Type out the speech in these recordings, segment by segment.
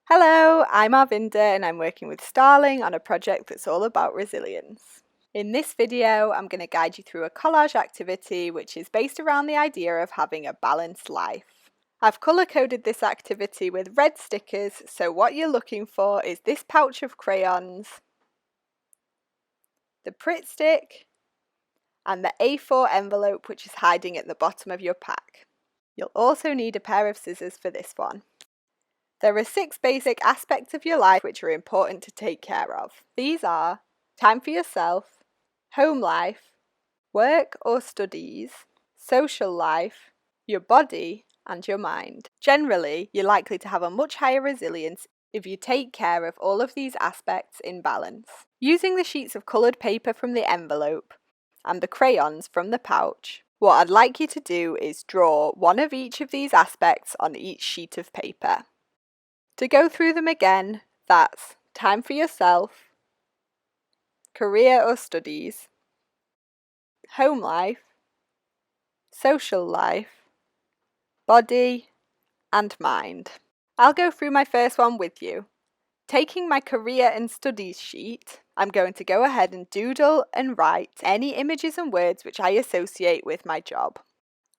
Hello, I'm Arvinda and I'm working with Starling on a project that's all about resilience. In this video, I'm going to guide you through a collage activity which is based around the idea of having a balanced life. I've colour-coded this activity with red stickers, so what you're looking for is this pouch of crayons, the Pritt stick, and the A4 envelope which is hiding at the bottom of your pack. You'll also need a pair of scissors for this one. There are 6 basic aspects of your life which are important to take care of. These are time for yourself, home life, work or studies, social life, your body, and your mind. Generally, you're likely to have a much higher resilience if you take care of all of these aspects in balance. Using the sheets of coloured paper from the envelope and the crayons from the pouch, what I'd like you to do is draw one of each of these aspects on each sheet of paper. To go through them again, that's time for yourself, career or studies, home life, social life, body, and mind. I'll go through my first one with you. Taking my career and studies sheet, I'm going to go ahead and doodle and write any images and words which I associate with my job.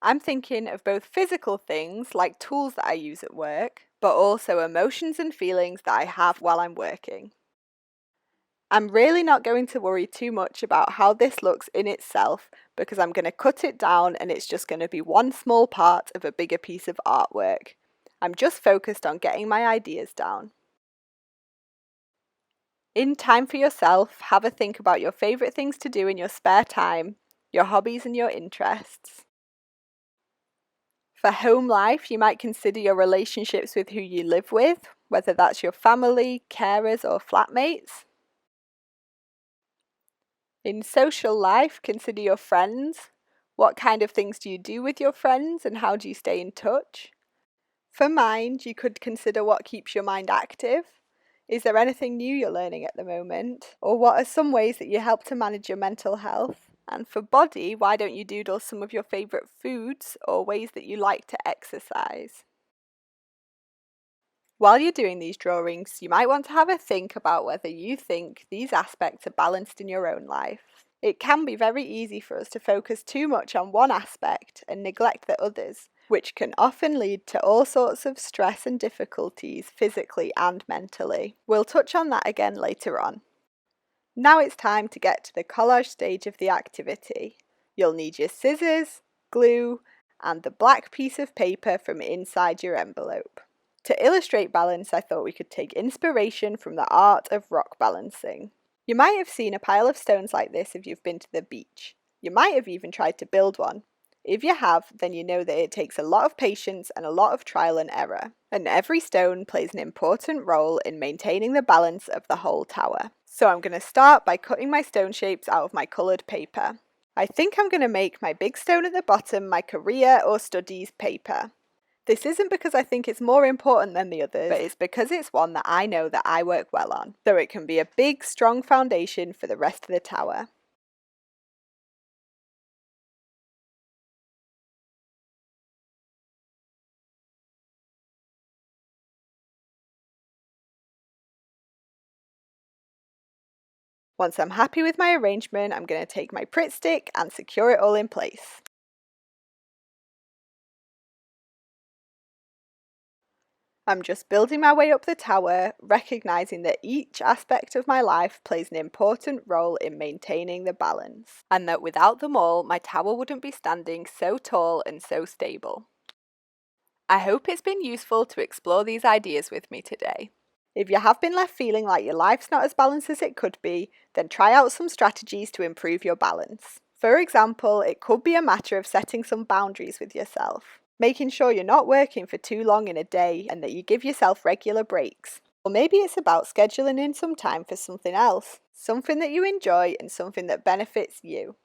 I'm thinking of both physical things like tools that I use at work, but also emotions and feelings that I have while I'm working. I'm really not going to worry too much about how this looks in itself because I'm going to cut it down and it's just going to be one small part of a bigger piece of artwork. I'm just focused on getting my ideas down. In time for yourself, have a think about your favourite things to do in your spare time, your hobbies and your interests. For home life, you might consider your relationships with who you live with, whether that's your family, carers or flatmates. In social life, consider your friends. What kind of things do you do with your friends and how do you stay in touch? For mind, you could consider what keeps your mind active. Is there anything new you're learning at the moment? Or what are some ways that you help to manage your mental health? And for body, why don't you doodle some of your favourite foods or ways that you like to exercise? While you're doing these drawings, you might want to have a think about whether you think these aspects are balanced in your own life. It can be very easy for us to focus too much on one aspect and neglect the others, which can often lead to all sorts of stress and difficulties physically and mentally. We'll touch on that again later on. Now it's time to get to the collage stage of the activity. You'll need your scissors, glue, and the black piece of paper from inside your envelope. To illustrate balance, I thought we could take inspiration from the art of rock balancing. You might have seen a pile of stones like this if you've been to the beach. You might have even tried to build one. If you have, then you know that it takes a lot of patience and a lot of trial and error. And every stone plays an important role in maintaining the balance of the whole tower. So I'm going to start by cutting my stone shapes out of my coloured paper. I think I'm going to make my big stone at the bottom my career or studies paper. This isn't because I think it's more important than the others, but it's because it's one that I know that I work well on, so it can be a big, strong foundation for the rest of the tower. Once I'm happy with my arrangement, I'm going to take my Pritt stick and secure it all in place. I'm just building my way up the tower, recognising that each aspect of my life plays an important role in maintaining the balance, and that without them all, my tower wouldn't be standing so tall and so stable. I hope it's been useful to explore these ideas with me today. If you have been left feeling like your life's not as balanced as it could be, then try out some strategies to improve your balance. For example, it could be a matter of setting some boundaries with yourself, making sure you're not working for too long in a day and that you give yourself regular breaks. Or maybe it's about scheduling in some time for something else, something that you enjoy and something that benefits you.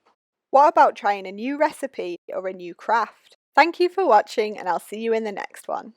What about trying a new recipe or a new craft? Thank you for watching and I'll see you in the next one.